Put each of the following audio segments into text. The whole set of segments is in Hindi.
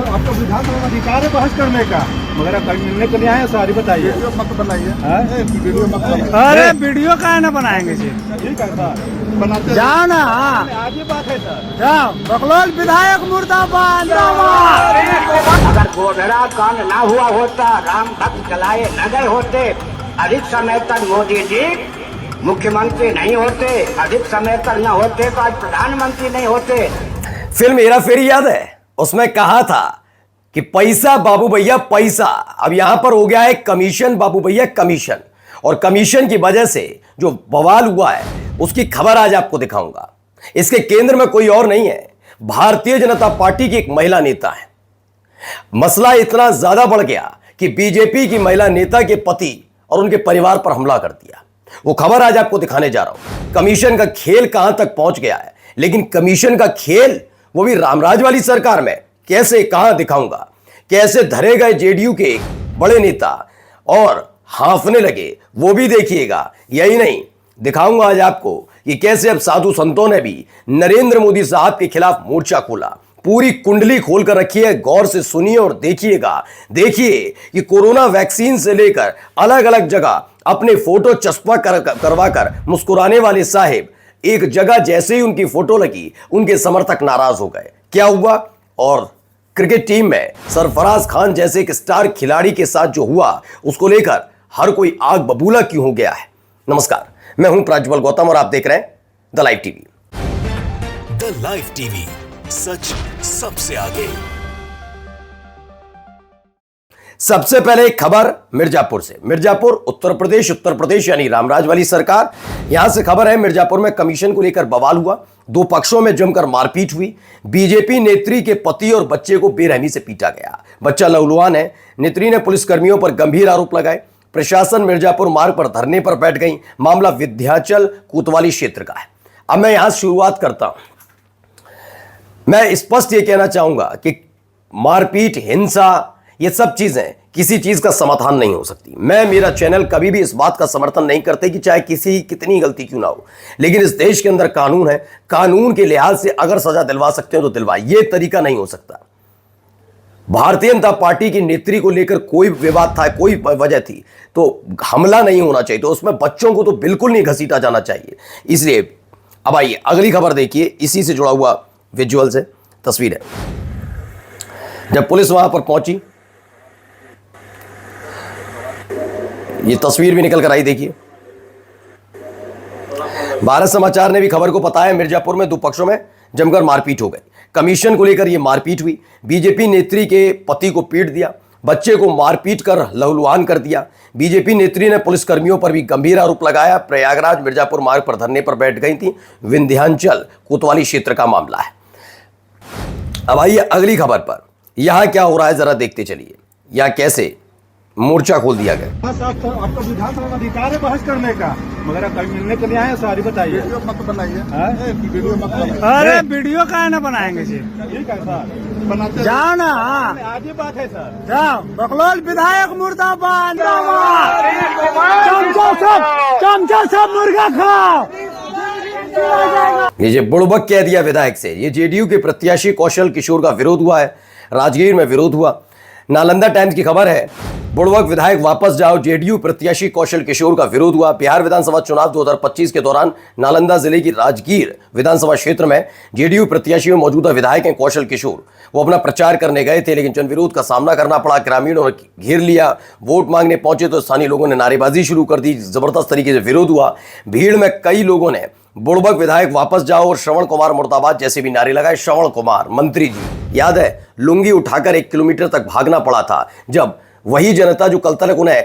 आपका विधानसभा में अधिकार है बहस करने का, मगर आप कहीं मिलने के लिए आए सारी बताइए। वीडियो मत बनाइए, वीडियो मत बनाइए। अरे वीडियो का ना बनाएंगे जी, ठीक है सर, बनाते जाओ ना। आज ये बात है सर। जाओ, बकलोल विधायक मुर्दाबाद। अगर गोधरा कांड ना हुआ होता, राम भक्त जलाए न गए होते, अधिक समय तक मोदी जी मुख्यमंत्री नहीं होते, अधिक समय तक न होते तो आज प्रधानमंत्री नहीं होते। फिल्म हेरा फेरी याद है? उसमें कहा था कि पैसा बाबू भैया पैसा। अब यहां पर हो गया है कमीशन बाबू भैया कमीशन, और कमीशन की वजह से जो बवाल हुआ है उसकी खबर आज आपको दिखाऊंगा। इसके केंद्र में कोई और नहीं है, भारतीय जनता पार्टी की एक महिला नेता है। मसला इतना ज्यादा बढ़ गया कि बीजेपी की महिला नेता के पति और उनके परिवार पर हमला कर दिया। वो खबर आज आपको दिखाने जा रहा हूं। कमीशन का खेल कहां तक पहुंच गया है, लेकिन कमीशन का खेल वो भी रामराज वाली सरकार में कैसे, कहां दिखाऊंगा। कैसे धरे गए जेडीयू के एक बड़े नेता और हांफने लगे, वो भी देखिएगा। यही नहीं, दिखाऊंगा आज आपको कि कैसे अब साधु संतों ने भी नरेंद्र मोदी साहब के खिलाफ मोर्चा खोला। पूरी कुंडली खोल कर रखी है, गौर से सुनिए और देखिएगा। देखिए कि कोरोना वैक्सीन से लेकर अलग अलग जगह अपने फोटो चस्पा करवा कर मुस्कुराने वाले साहेब, एक जगह जैसे ही उनकी फोटो लगी उनके समर्थक नाराज हो गए। क्या हुआ? और क्रिकेट टीम में सरफराज खान जैसे एक स्टार खिलाड़ी के साथ जो हुआ उसको लेकर हर कोई आग बबूला क्यों हो गया है। नमस्कार, मैं हूं प्रज्वल गौतम और आप देख रहे हैं the live TV. The live TV, सच सबसे आगे। सबसे पहले एक खबर मिर्जापुर से। मिर्जापुर उत्तर प्रदेश यानी रामराज वाली सरकार। यहां से खबर है, मिर्जापुर में कमीशन को लेकर बवाल हुआ। दो पक्षों में जमकर मारपीट हुई। बीजेपी नेत्री के पति और बच्चे को बेरहमी से पीटा गया। बच्चा लहूलुहान है। नेत्री ने पुलिसकर्मियों पर गंभीर आरोप लगाए। प्रशासन मिर्जापुर मार्ग पर धरने पर बैठ गई। मामला विंध्याचल कोतवाली क्षेत्र का है। अब मैं यहां शुरुआत करता हूं। मैं स्पष्ट यह कहना चाहूंगा कि मारपीट, हिंसा, ये सब चीजें किसी चीज का समाधान नहीं हो सकती। मेरा चैनल कभी भी इस बात का समर्थन नहीं करते कि चाहे किसी कितनी गलती क्यों ना हो, लेकिन इस देश के अंदर कानून है। कानून के लिहाज से अगर सजा दिलवा सकते हो तो दिलवा, ये तरीका नहीं हो सकता। भारतीय जनता पार्टी की नेत्री को लेकर कोई विवाद था, कोई वजह थी तो हमला नहीं होना चाहिए, तो उसमें बच्चों को तो बिल्कुल नहीं घसीटा जाना चाहिए। इसलिए अब आइए अगली खबर देखिए। इसी से जुड़ा हुआ विजुअल से तस्वीर है। जब पुलिस वहां पर पहुंची, ये तस्वीर भी निकल कर आई, देखिए। भारत समाचार ने भी खबर को बताया, मिर्जापुर में दो पक्षों में जमकर मारपीट हो गई। कमीशन को लेकर यह मारपीट हुई। बीजेपी नेत्री के पति को पीट दिया, बच्चे को मारपीट कर लहूलुहान कर दिया। बीजेपी नेत्री ने पुलिसकर्मियों पर भी गंभीर आरोप लगाया। प्रयागराज मिर्जापुर मार्ग पर धरने पर बैठ गई थी। विंध्याचल कोतवाली क्षेत्र का मामला है। अब आइए अगली खबर पर। यहां क्या हो रहा है जरा देखते चलिए। यहां कैसे मोर्चा खोल दिया गया। आपका विधानसभा में अधिकार है बहस करने का, मगर आप कहीं मिलने के लिए आए सारी बताइए। वीडियो मत बनाइए, वीडियो मत बनाइए। अरे वीडियो का ना बनाएंगे जी, ठीक है सर, बनाते जाओ ना। आज ये बात है सर। जाओ, बकलोल विधायक मुर्दाबाद। चमचा सब मुर्गा खाओ। ये जो बुड़बक कह दिया विधायक से। ये जेडीयू के प्रत्याशी कौशल किशोर का विरोध हुआ है। राजगीर में विरोध हुआ। नालंदा टाइम्स की खबर है, बुड़बक विधायक वापस जाओ, जेडीयू प्रत्याशी कौशल किशोर का विरोध हुआ। बिहार विधानसभा चुनाव 2025 के दौरान नालंदा जिले की राजगीर विधानसभा क्षेत्र में जेडीयू प्रत्याशी में मौजूदा विधायक हैं कौशल किशोर। वो अपना प्रचार करने गए थे, लेकिन जन विरोध का सामना करना पड़ा। ग्रामीणों ने घेर लिया। वोट मांगने पहुंचे तो स्थानीय लोगों ने नारेबाजी शुरू कर दी। जबरदस्त तरीके से विरोध हुआ। भीड़ में कई लोगों ने बुड़बक विधायक वापस जाओ और श्रवण कुमार मुर्दाबाद जैसे भी नारे लगाए। श्रवण कुमार मंत्री जी, याद है, लुंगी उठाकर 1 किलोमीटर तक भागना पड़ा था, जब वही जनता जो कल तक उन्हें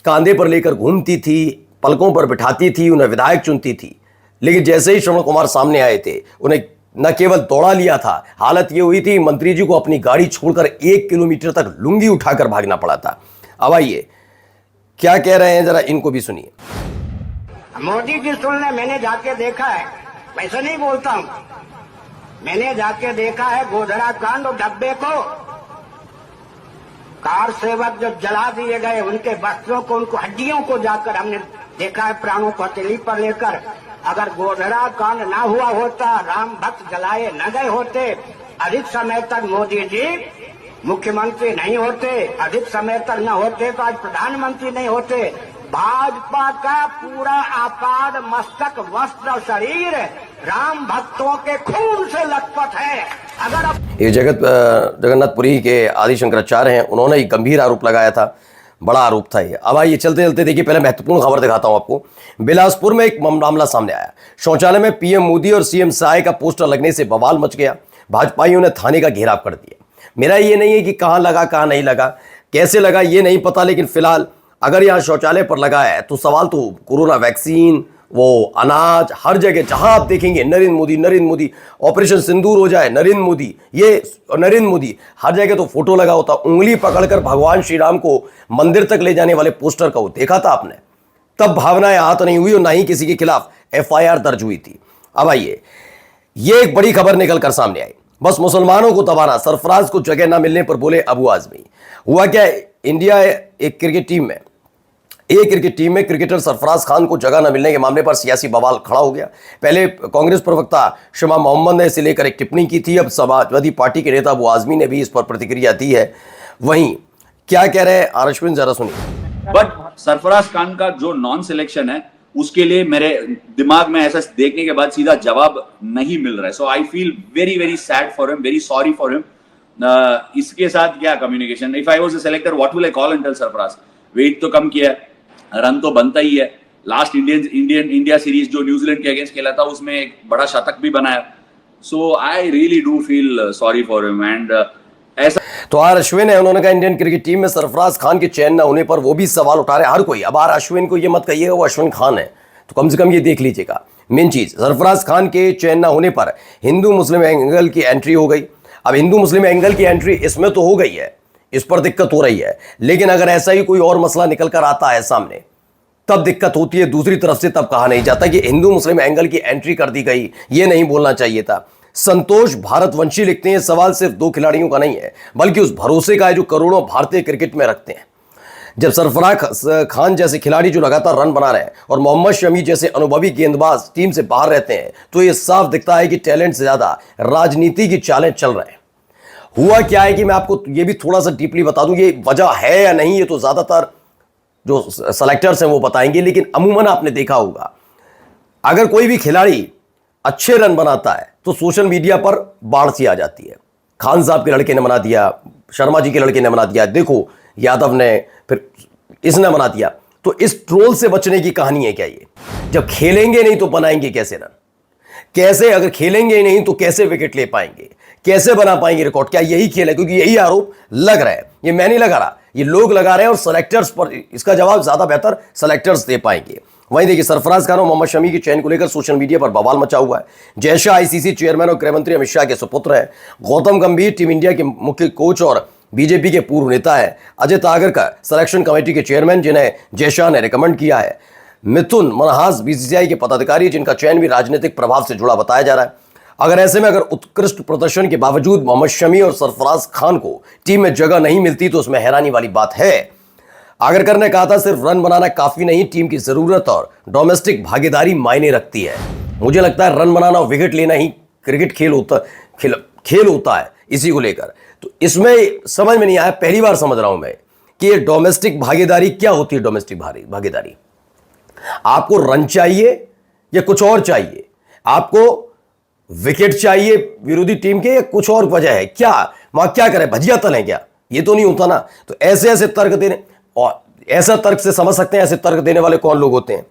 कांधे पर लेकर घूमती थी, पलकों पर बिठाती थी, उन्हें विधायक चुनती थी, लेकिन जैसे ही श्रवण कुमार सामने आए थे, उन्हें न केवल दौड़ा लिया था, हालत ये हुई थी मंत्री जी को अपनी गाड़ी छोड़कर 1 किलोमीटर तक लुंगी उठाकर भागना पड़ा था। अब आइए क्या कह रहे हैं, जरा इनको भी सुनिए। मोदी जी सुनने मैंने जाके देखा है, वैसे नहीं बोलता हूं, मैंने जाके देखा है गोधरा कांड और डब्बे को, कार सेवक जो जला दिए गए उनके वस्त्रों को, उनको हड्डियों को जाकर हमने देखा है प्राणों को हथेली पर लेकर। अगर गोधरा कांड ना हुआ होता, राम भक्त जलाए न गए होते, अधिक समय तक मोदी जी मुख्यमंत्री नहीं होते, अधिक समय तक न होते तो आज प्रधानमंत्री नहीं होते। भाजपा का पूरा आपाद मस्तक वस्त्र और शरीर राम भक्तों के खून से लथपथ है। अगर अब ये जगन्नाथपुरी के आदि शंकराचार्य हैं, उन्होंने एक गंभीर आरोप लगाया था, बड़ा आरोप था ये। अब आइए चलते चलते देखिए, पहले महत्वपूर्ण खबर दिखाता हूं आपको। बिलासपुर में एक मामला सामने आया। शौचालय में पीएम मोदी और सीएम सहाय का पोस्टर लगने से बवाल मच गया। भाजपाइयों ने थाने का घेराव कर दिया। मेरा ये नहीं है कि कहां लगा कहां नहीं लगा, कैसे लगा ये नहीं पता, लेकिन फिलहाल अगर यहां शौचालय पर लगा है तो सवाल तो कोरोना वैक्सीन, वो अनाज, हर जगह जहां आप देखेंगे नरेंद्र मोदी, ऑपरेशन सिंदूर हो जाए नरेंद्र मोदी, ये नरेंद्र मोदी, हर जगह तो फोटो लगा होता। उंगली पकड़कर भगवान श्री राम को मंदिर तक ले जाने वाले पोस्टर का वो देखा था आपने, तब भावनाएं आहत नहीं हुई और ना ही किसी के खिलाफ एफआईआर दर्ज हुई थी। अब आइए, ये एक बड़ी खबर निकल कर सामने आई। बस मुसलमानों को दबाना, सरफराज को जगह ना मिलने पर बोले अबू आजमी। हुआ क्या, इंडिया एक क्रिकेट टीम में क्रिकेटर सरफराज खान को जगह न मिलने के मामले पर सियासी बवाल खड़ा हो गया। पहले कांग्रेस प्रवक्ता शमा मोहम्मद ने इसे लेकर एक टिप्पणी की थी। अब समाजवादी पार्टी के नेता अबू आजमी ने भी इस पर प्रतिक्रिया दी है। वहीं क्या कह रहे हैं अश्विन, जरा सुनिए। बट सरफराज खान का जो नॉन सिलेक्शन है उसके लिए मेरे दिमाग में ऐसा देखने के बाद सीधा जवाब नहीं मिल रहा है। So I feel very very sad for him, very sorry for him. इसके साथ क्या communication, if I was a selector what will I call and tell Sarfaraz, weight तो कम किया, रन तो बनता ही है। लास्ट इंडिया सीरीज जो न्यूजीलैंड के अगेंस्ट खेला था उसमें एक बड़ा शतक भी बनाया। So I really do feel sorry for him. And ऐसा तो आर अश्विन है, उन्होंने कहा इंडियन क्रिकेट टीम में सरफराज खान के चयन न होने पर वो भी सवाल उठा रहे हर कोई। अब आर अश्विन को ये मत कहिएगा वो अश्विन खान है, तो कम से कम ये देख लीजिएगा। मेन चीज, सरफराज खान के चयन न होने पर हिंदू मुस्लिम एंगल की एंट्री हो गई। अब हिंदू मुस्लिम एंगल की एंट्री इसमें तो हो गई है, इस पर दिक्कत हो रही है, लेकिन अगर ऐसा ही कोई और मसला निकल कर आता है सामने तब दिक्कत होती है दूसरी तरफ से। तब कहा नहीं जाता कि हिंदू मुस्लिम एंगल की एंट्री कर दी गई, ये नहीं बोलना चाहिए था। संतोष भारतवंशी लिखते हैं सवाल सिर्फ दो खिलाड़ियों का नहीं है बल्कि उस भरोसे का है जो करोड़ों भारतीय क्रिकेट में रखते हैं। जब सरफराज खान जैसे खिलाड़ी जो लगातार रन बना रहे हैं और मोहम्मद शमी जैसे अनुभवी गेंदबाज टीम से बाहर रहते हैं तो यह साफ दिखता है कि टैलेंट से ज्यादा राजनीति की चालें चल रहे हैं। हुआ क्या है कि मैं आपको ये भी थोड़ा सा डीपली बता दूं, ये वजह है या नहीं ये तो ज्यादातर जो सेलेक्टर्स हैं वो बताएंगे, लेकिन अमूमन आपने देखा होगा अगर कोई भी खिलाड़ी अच्छे रन बनाता है तो सोशल मीडिया पर बाढ़ सी आ जाती है। खान साहब के लड़के ने बना दिया, शर्मा जी के लड़के ने बना दिया, देखो यादव ने, फिर इसने बना दिया। तो इस ट्रोल से बचने की कहानी है क्या ये? जब खेलेंगे नहीं तो बनाएंगे कैसे रन? कैसे अगर खेलेंगे नहीं तो कैसे विकेट ले पाएंगे, कैसे बना पाएंगे रिकॉर्ड? क्या यही खेल है? क्योंकि यही आरोप लग रहा है, ये मैं नहीं लगा रहा, ये लोग लगा रहे हैं और सेलेक्टर्स पर इसका जवाब ज्यादा बेहतर सेलेक्टर्स दे पाएंगे। वहीं देखिए सरफराज खान और मोहम्मद शमी के चयन को लेकर सोशल मीडिया पर बवाल मचा हुआ है। जय शाह आईसीसी चेयरमैन और गृह मंत्री अमित शाह के सुपुत्र है। गौतम गंभीर टीम इंडिया के मुख्य कोच और बीजेपी के पूर्व नेता है। अजय तागरकर सिलेक्शन कमेटी के चेयरमैन जिन्हें जय शाह ने रिकमेंड किया है। मिथुन मनहास बीसीसीआई के पदाधिकारी जिनका चयन भी राजनीतिक प्रभाव से जुड़ा बताया जा रहा है। अगर ऐसे में अगर उत्कृष्ट प्रदर्शन के बावजूद मोहम्मद शमी और सरफराज खान को टीम में जगह नहीं मिलती तो उसमें हैरानी वाली बात है। आगरकर ने कहा था सिर्फ रन बनाना काफी नहीं, टीम की जरूरत और डोमेस्टिक भागीदारी मायने रखती है। मुझे लगता है रन बनाना और विकेट लेना ही क्रिकेट खेल होता है इसी को लेकर। तो इसमें समझ में नहीं आया, पहली बार समझ रहा हूं मैं कि ये डोमेस्टिक भागीदारी क्या होती है। डोमेस्टिक भागीदारी, आपको रन चाहिए या कुछ और चाहिए? आपको विकेट चाहिए विरोधी टीम के या कुछ और वजह है? क्या वहां क्या करें, भजिया तलें क्या? ये तो नहीं होता ना। तो ऐसे तर्क देने, और ऐसा तर्क से समझ सकते हैं ऐसे तर्क देने वाले कौन लोग होते हैं।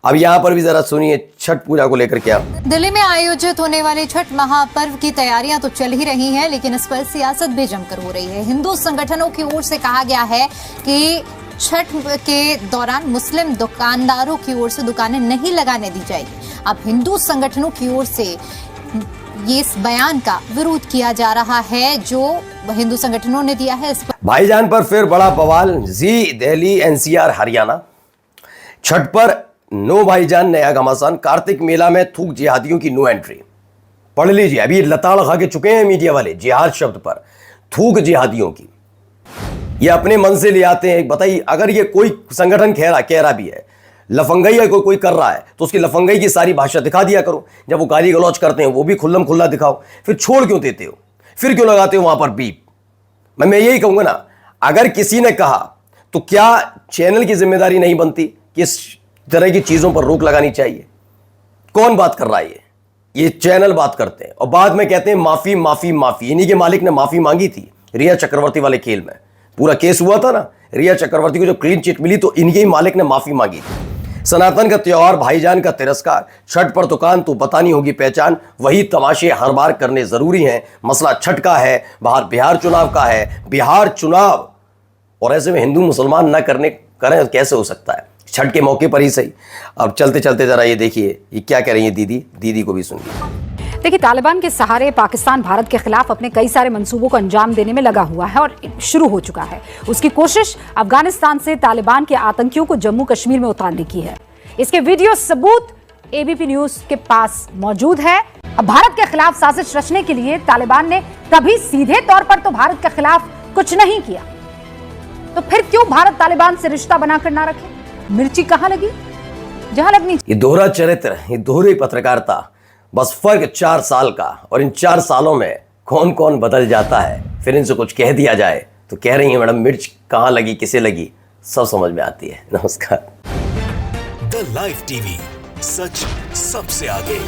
अब यहां पर भी जरा सुनिए छठ पूजा को लेकर क्या। दिल्ली में आयोजित होने वाले छठ महापर्व की तैयारियां तो चल ही रही हैं, लेकिन इस पर सियासत भी जमकर हो रही है। हिंदू संगठनों की ओर से कहा गया है कि छठ के दौरान मुस्लिम दुकानदारों की ओर से दुकानें नहीं लगाने दी जाएगी। अब हिंदू संगठनों की ओर से ये इस बयान का विरोध किया जा रहा है जो हिंदू संगठनों ने दिया है। इस पर भाईजान पर फिर बड़ा बवाल। जी दिल्ली, एनसीआर, हरियाणा। छठ पर नो भाईजान नया घमासान। कार्तिक मेला में थूक जिहादियों की नो एंट्री। पढ़ लीजिए, अभी लताड़ खा के चुके हैं मीडिया वाले जिहाद शब्द पर। थूक जिहादियों की ये अपने मन से ले आते हैं। बताइए अगर ये कोई संगठन कह रहा भी है, लफंगई है कोई कर रहा है तो उसकी लफंगई की सारी भाषा दिखा दिया करो। जब वो गाली गलौज करते हैं वो भी खुल्लम खुल्ला दिखाओ। फिर छोड़ क्यों देते हो? फिर क्यों लगाते हो वहां पर बीप? मैं यही कहूंगा ना, अगर किसी ने कहा तो क्या चैनल की जिम्मेदारी नहीं बनती कि इस तरह की चीजों पर रोक लगानी चाहिए? कौन बात कर रहा है? ये चैनल बात करते हैं और बाद में कहते हैं माफी माफी माफी। इन्हीं के मालिक ने माफी मांगी थी रिया चक्रवर्ती वाले खेल में, पूरा केस हुआ था ना, रिया चक्रवर्ती को जो क्लीन चिट मिली तो इनके ही मालिक ने माफी मांगी थी। सनातन का त्योहार, भाईजान का तिरस्कार, छठ पर दुकान तो बतानी होगी पहचान, वही तमाशे हर बार करने जरूरी हैं। मसला छठ का है, बाहर बिहार चुनाव का है, बिहार चुनाव, और ऐसे में हिंदू मुसलमान ना करें कैसे हो सकता है? छठ के मौके पर ही सही। अब चलते चलते जरा ये देखिए ये क्या कह रही है दीदी को भी सुनिए। देखिए, तालिबान के सहारे पाकिस्तान भारत के खिलाफ अपने कई सारे मंसूबों को अंजाम देने में लगा हुआ है और शुरू हो चुका है। उसकी कोशिश अफगानिस्तान से तालिबान के आतंकियों को जम्मू कश्मीर में उतारने की है। इसके वीडियो सबूत एबीपी न्यूज के पास मौजूद है। अब भारत के खिलाफ साजिश रचने के लिए तालिबान ने कभी सीधे तौर पर तो भारत के खिलाफ कुछ नहीं किया, तो फिर क्यों भारत तालिबान से रिश्ता बनाकर ना रखे? मिर्ची कहां लगी जहां लगनी। ये दोहरा चरित्र, ये दोहरी पत्रकारिता, बस फर्क 4 साल का, और इन 4 सालों में कौन कौन बदल जाता है। फिर इनसे कुछ कह दिया जाए तो कह रही है मैडम मिर्च कहां लगी, किसे लगी, सब समझ में आती है। नमस्कार। द लाइव टीवी, सच सबसे आगे।